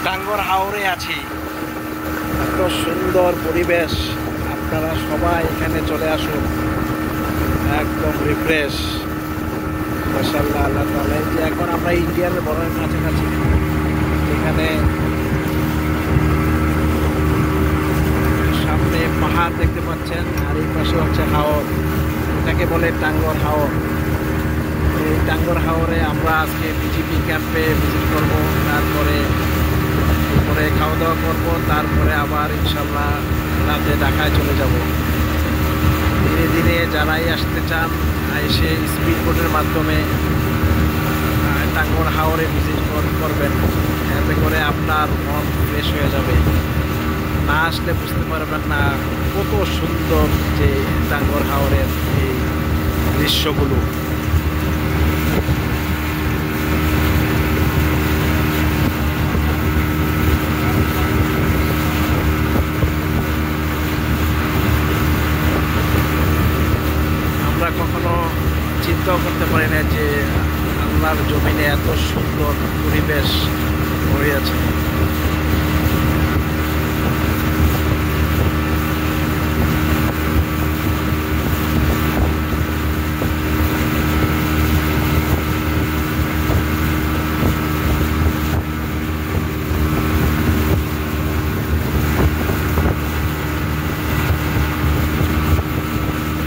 টাঙ্গর হাওরে আছি। এত সুন্দর পরিবেশ, আপনারা সবাই এখানে চলে আসুন, একদম রিফ্রেশ। মাশাআল্লাহ, আল্লাহ তাআলা। এই যে এখন আমরা ইন্ডিয়ার বর্ডারের কাছাকাছি, যেখানে সামনে পাহাড় দেখতে পাচ্ছেন, আর এই পাশে হচ্ছে হাওর, এটাকে বলে টাঙ্গর হাওর। এই টাঙ্গর হাওরে আমরা আজকে বিজিপি ক্যাম্পে ভিজিট করবো, তারপরে খাওয়া দাওয়া করবো, তারপরে আবার ইনশাল্লাহ রাতে ঢাকায় চলে যাব। ধীরে ধীরে যারাই আসতে চান এসে স্পিড বোটের মাধ্যমে টাঙ্গর হাওরে ভিজিট করবেন, এতে করে আপনার মন ফ্রেশ হয়ে যাবে। না আসলে বুঝতে পারবেন না কত সুন্দর যে টাঙ্গর হাওরের এই দৃশ্যগুলো। আমরা কখনো চিন্তাও করতে পারি না যে আল্লাহর জমিনে এত সুন্দর পরিবেশ রয়েছে।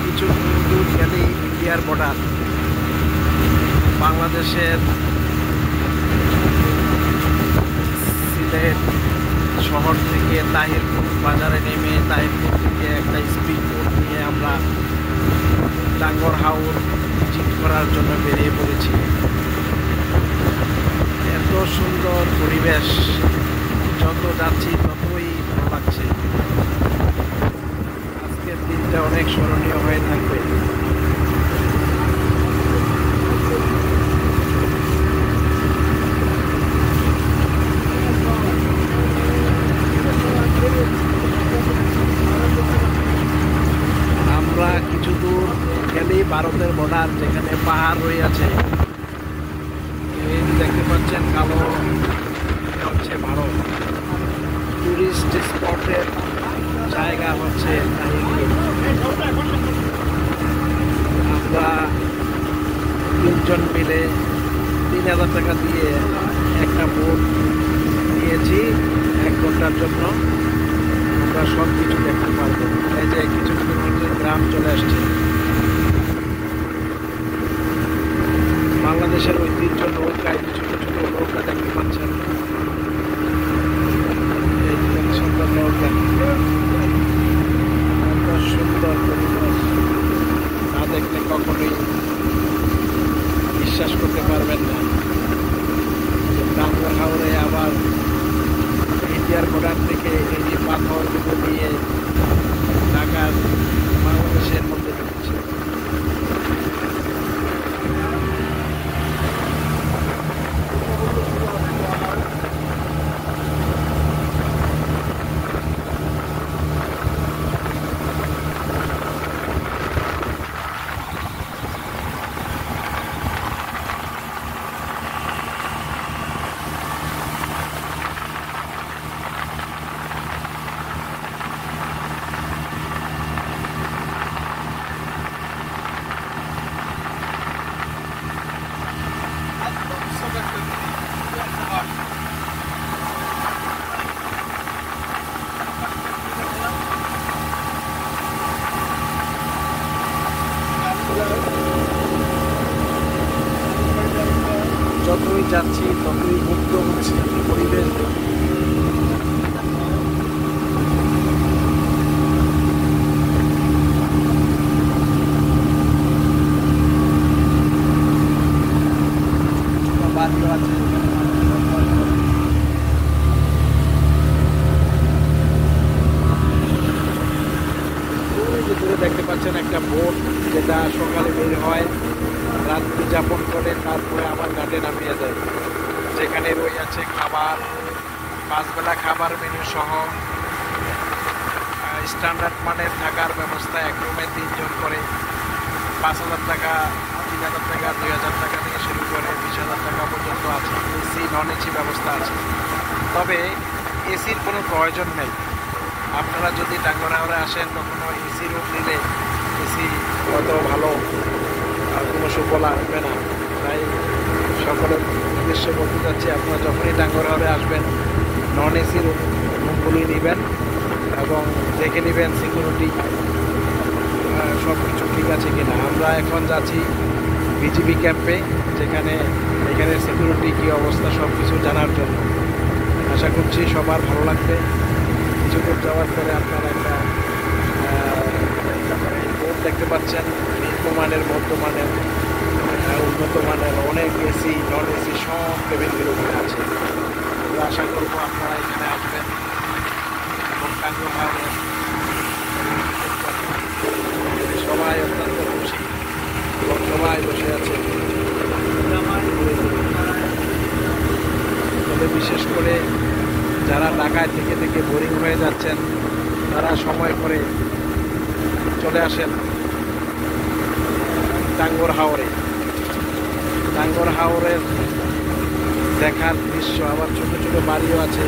কিছু দূর গেলেই ইন্ডিয়ার বর্ডার, বাংলাদেশের সিলেট শহর থেকে তাহিরপুর বাজারে নেমে তাহিরপুর থেকে একটা স্পিড বোট নিয়ে আমরা টাঙ্গর হাওর ভিজিট করার জন্য বেরিয়ে পড়েছি। এত সুন্দর পরিবেশ, যত যাচ্ছি ততই ভালো লাগছে। আজকের দিনটা অনেক স্মরণীয় হয়ে থাকবে। আমরা কিছু দূর গেলেই ভারতের বর্ডার, যেখানে পাহাড় রয়েছে। এই দেখতে পাচ্ছেন কালো, এটা হচ্ছে ভারত। টুরিস্ট স্পটের জায়গা হচ্ছে আমরা 3 জন মিলে 3000 টাকা দিয়ে একটা বোট নিয়েছি 1 ঘন্টার জন্য। আমরা সব কিছু দেখতে পারবো। এই যে কিছু কিছু গ্রাম চলে আসছে। বাংলাদেশের ঐতিহ্য নৌকায় ছোট ছোট নৌকা দেখতে পাচ্ছেন। এই সুন্দর নৌকা, এত সুন্দর পরিবেশ, না দেখলে কখনোই বিশ্বাস করতে পারবেন না। টাঙ্গর হাওরে আবার ইন্ডিয়ার বর্ডার থেকে এই যে পাথরগুলো নিয়ে ঢাকার বাংলাদেশের মধ্যে ঢুকছে। যতই যাচ্ছি ততই মুগ্ধ হচ্ছে পরিবেশ। দেখতে পাচ্ছেন একটা বোট, যেটা সকালে বের হয়, রাত্রি যাপন করে, তারপরে আবার ঘাটে নামিয়ে দেয়, যেখানে রয়েছে খাবার, 5 বেলা খাবার মেনু সহ স্ট্যান্ডার্ড মানের থাকার ব্যবস্থা। এক রুমে 3 জন করে 5000 টাকা, 3000 টাকা, 2000 টাকা থেকে শুরু করে 20,000 টাকা পর্যন্ত আছে। এসি নন এসি ব্যবস্থা আছে। তবে এসির কোনো প্রয়োজন নেই। আপনারা যদি টাঙ্গুয়ার হাওরে আসেন কখনো এসি রুম নিলে এসি অত ভালো কোনো সুফল আসবে না। তাই সকলের উদ্দেশ্যে বলতে চাচ্ছি, আপনারা যখনই টাঙ্গুয়ার হাওরে আসবেন নন এসি রুমগুলি নেবেন এবং দেখে নেবেন সিকিউরিটি সব কিছু ঠিক আছে কিনা। আমরা এখন যাচ্ছি বিজিবি ক্যাম্পে, যেখানে এখানের সিকিউরিটি কী অবস্থা সব কিছু জানার জন্য। আশা করছি সবার ভালো লাগবে। কিছু দূর যাওয়ার পরে আপনারা একটা বোর্ড দেখতে পাচ্ছেন, নিম্নমানের, মধ্যমানের, উন্নত মানের অনেক এসি নন এসি সব কেবিনগুলো আছে। আশা করবো আপনারা এখানে আসবেন এবং টাঙ্গুয়ার হাওরে সবাই অত্যন্ত খুশি এবং সবাই বসে আছে। তবে বিশেষ করে যারা ঢাকায় থেকে থেকে বোরিং হয়ে যাচ্ছেন তারা সময় করে চলে আসেন টাঙ্গুয়ার হাওরে। টাঙ্গুয়ার হাওরের দেখার দৃশ্য, আবার ছোট ছোট বাড়িও আছে,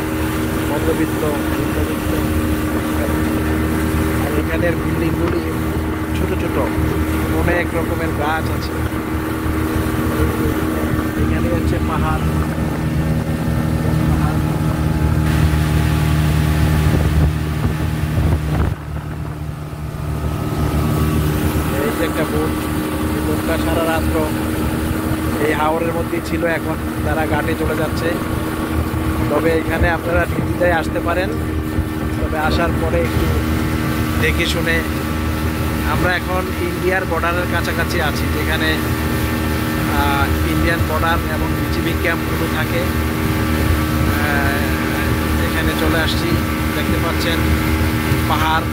মধ্যবিত্ত নিম্নবিত্ত, আর এখানের বিল্ডিংগুলি ছোট ছোট, অনেক রকমের গাছ আছে। এখানে হচ্ছে পাহাড়, এই যে একটা বোট, এই বোটটা সারা রাত্র এই হাওরের মধ্যেই ছিল, এখন তারা ঘাটে চলে যাচ্ছে। তবে এখানে আপনারা নির্দ্বিধায় আসতে পারেন, তবে আসার পরে একটু দেখে শুনে। আমরা এখন ইন্ডিয়ার বর্ডারের কাছাকাছি আছি, যেখানে ইন্ডিয়ান বর্ডার এবং বিজিবি ক্যাম্পগুলো থাকে। এখানে চলে আসছি, দেখতে পাচ্ছেন পাহাড়,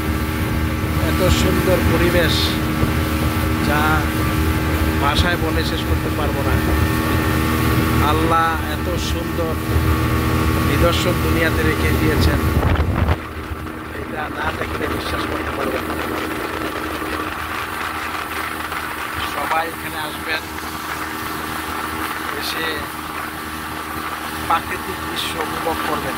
এত সুন্দর পরিবেশ যা ভাষায় বলে শেষ করতে পারবো না। আল্লাহ এত সুন্দর নিদর্শন দুনিয়াতে রেখে দিয়েছেন, এটা না দেখলে বিশ্বাস করতে পারবেন না। সবাই এখানে আসবেন, এসে প্রাকৃতিক দৃশ্য উপভোগ করবেন।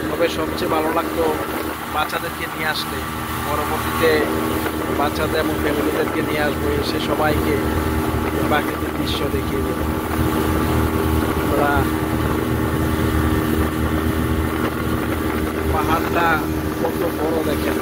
তবে সবচেয়ে ভালো লাগতো বাচ্চাদেরকে নিয়ে আসলে, পরবর্তীতে বাচ্চাদের এবং ফ্যামিলিদেরকে নিয়ে আসবো, এসে সবাইকে প্রাকৃতিক দৃশ্য দেখিয়ে দেবো। ওরা পাহাড়টা কত বড় দেখেন,